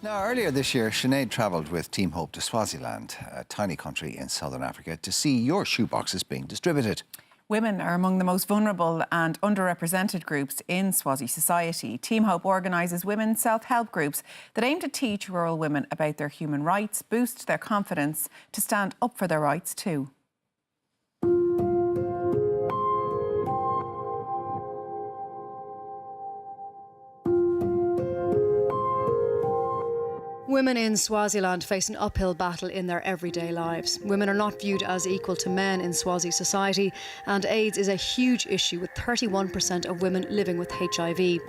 Now, earlier this year, Sinead travelled with Team Hope to Swaziland, a tiny country in southern Africa, to see your shoeboxes being distributed. Women are among the most vulnerable and underrepresented groups in Swazi society. Team Hope organises women's self-help groups that aim to teach rural women about their human rights, boost their confidence to stand up for their rights too. Women in Swaziland face an uphill battle in their everyday lives. Women are not viewed as equal to men in Swazi society, and AIDS is a huge issue, with 31% of women living with HIV.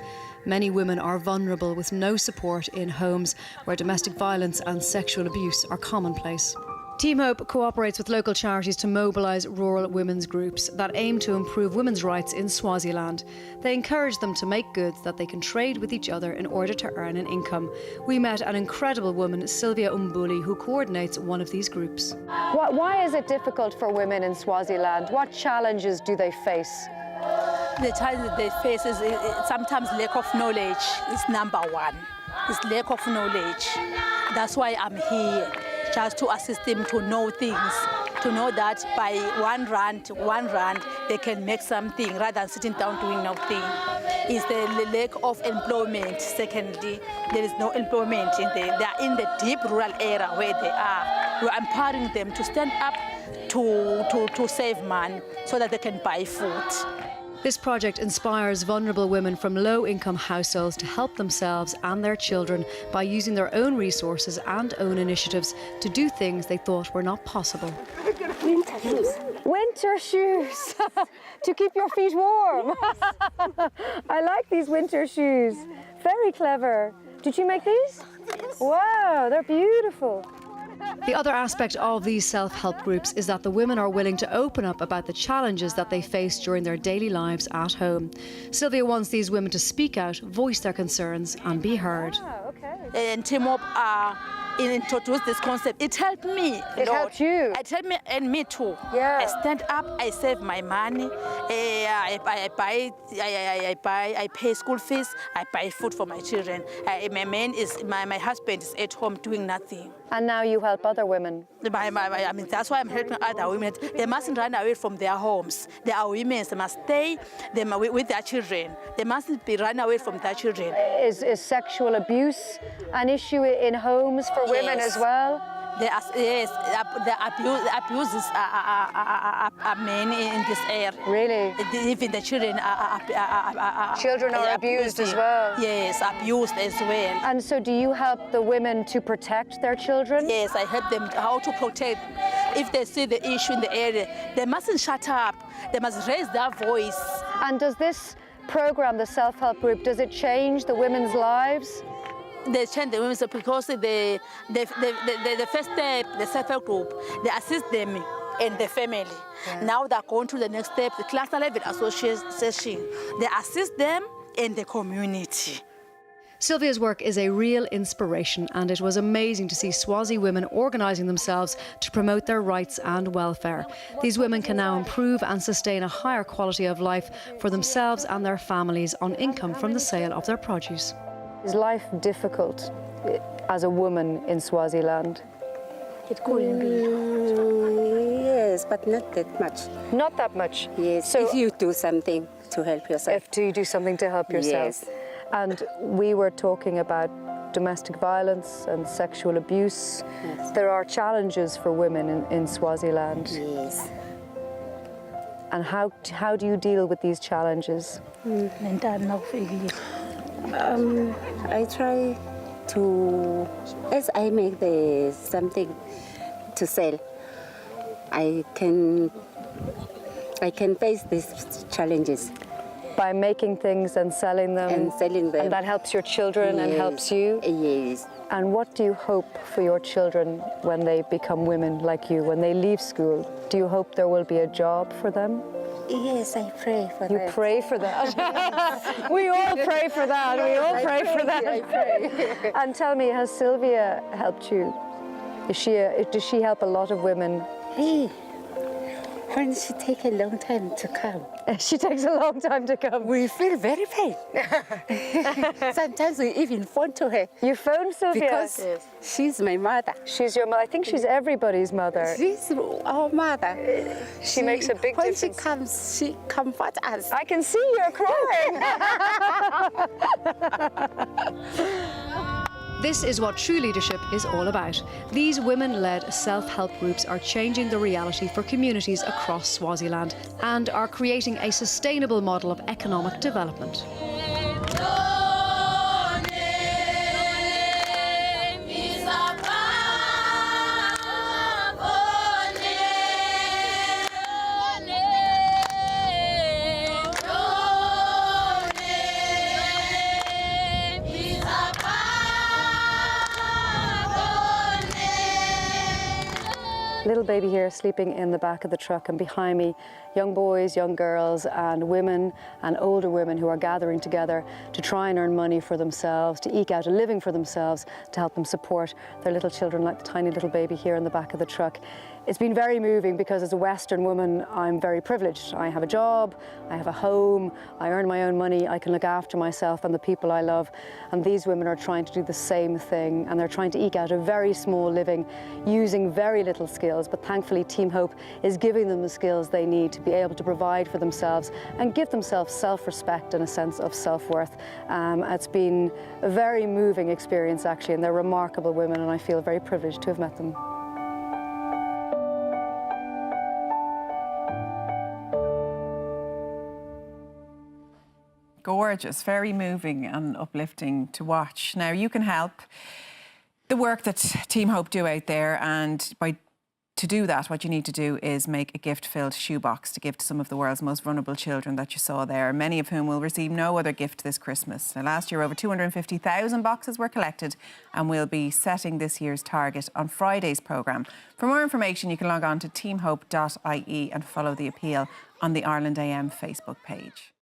Many women are vulnerable, with no support in homes where domestic violence and sexual abuse are commonplace. Team Hope cooperates with local charities to mobilise rural women's groups that aim to improve women's rights in Swaziland. They encourage them to make goods that they can trade with each other in order to earn an income. We met an incredible woman, Sylvia Umbuli, who coordinates one of these groups. Why is it difficult for women in Swaziland? What challenges do they face? The challenge they face is sometimes lack of knowledge is number one. It's lack of knowledge. That's why I'm here, just to assist them to know things, to know that by one rand, they can make something rather than sitting down doing nothing. It's the lack of employment. Secondly, there is no employment they are in the deep rural area where they are. We're empowering them to stand up to save money so that they can buy food. This project inspires vulnerable women from low-income households to help themselves and their children by using their own resources and own initiatives to do things they thought were not possible. Winter shoes. Winter shoes to keep your feet warm. I like these winter shoes. Very clever. Did you make these? Wow, they're beautiful. The other aspect of these self-help groups is that the women are willing to open up about the challenges that they face during their daily lives at home. Sylvia wants these women to speak out, voice their concerns and be heard. And Team Up introduced this concept. It helped me. It helped you. It helped me and me too. Yeah. I stand up. I save my money. I pay school fees. I buy food for my children. My husband is at home doing nothing. And now you help other women. That's why I'm helping other women. They mustn't run away from their homes. They are women. They must stay with their children. They mustn't be run away from their children. Is sexual abuse an issue in homes for women as well? The abuses are many in this area. Really? Even the children are Children are abused as well? Yes, abused as well. And so do you help the women to protect their children? Yes, I help them how to protect. If they see the issue in the area, they mustn't shut up. They must raise their voice. And does this program, the self-help group, does it change the women's lives? They change the women because the first step, the self-help group, they assist them and the family. Yeah. Now they're going to the next step, the cluster level association. They assist them in the community. Sylvia's work is a real inspiration, and it was amazing to see Swazi women organising themselves to promote their rights and welfare. These women can now improve and sustain a higher quality of life for themselves and their families on income from the sale of their produce. Is life difficult as a woman in Swaziland? It couldn't be. Yes, but not that much. Not that much? Yes, so if you do something to help yourself. If you do something to help yourself. Yes. And we were talking about domestic violence and sexual abuse. Yes. There are challenges for women in Swaziland. Yes. And how do you deal with these challenges? I try to, as I make something to sell, I can face these challenges. By making things and selling them? And selling them. And that helps your children. Yes. And helps you? Yes. And what do you hope for your children when they become women like you, when they leave school? Do you hope there will be a job for them? Yes, I pray for that. You pray for that? We all pray for that. We all pray for that. I pray. And tell me, has Sylvia helped you? Does she help a lot of women? Hey, When she take a long time to come, She takes a long time to come. we feel very pain. Sometimes we even phone to her You phoned Sylvia? because she's my mother. She's your mother. I think she's everybody's mother. She's our mother. She makes a big when difference. she comforts us. I can see you're crying. This is what true leadership is all about. These women-led self-help groups are changing the reality for communities across Swaziland and are creating a sustainable model of economic development. Little baby here sleeping in the back of the truck, and behind me young boys, young girls and women and older women who are gathering together to try and earn money for themselves, to eke out a living for themselves, to help them support their little children, like the tiny little baby here in the back of the truck. It's been very moving because as a Western woman I'm very privileged. I have a job, I have a home, I earn my own money, I can look after myself and the people I love, and these women are trying to do the same thing, and they're trying to eke out a very small living using very little skills, but thankfully Team Hope is giving them the skills they need to be able to provide for themselves and give themselves self-respect and a sense of self-worth. It's been a very moving experience actually, and they're remarkable women, and I feel very privileged to have met them. Gorgeous, very moving and uplifting to watch. Now, you can help the work that Team Hope do out there, and to do that, what you need to do is make a gift-filled shoebox to give to some of the world's most vulnerable children that you saw there, many of whom will receive no other gift this Christmas. Now, last year, over 250,000 boxes were collected, and we'll be setting this year's target on Friday's programme. For more information, you can log on to teamhope.ie and follow the appeal on the Ireland AM Facebook page.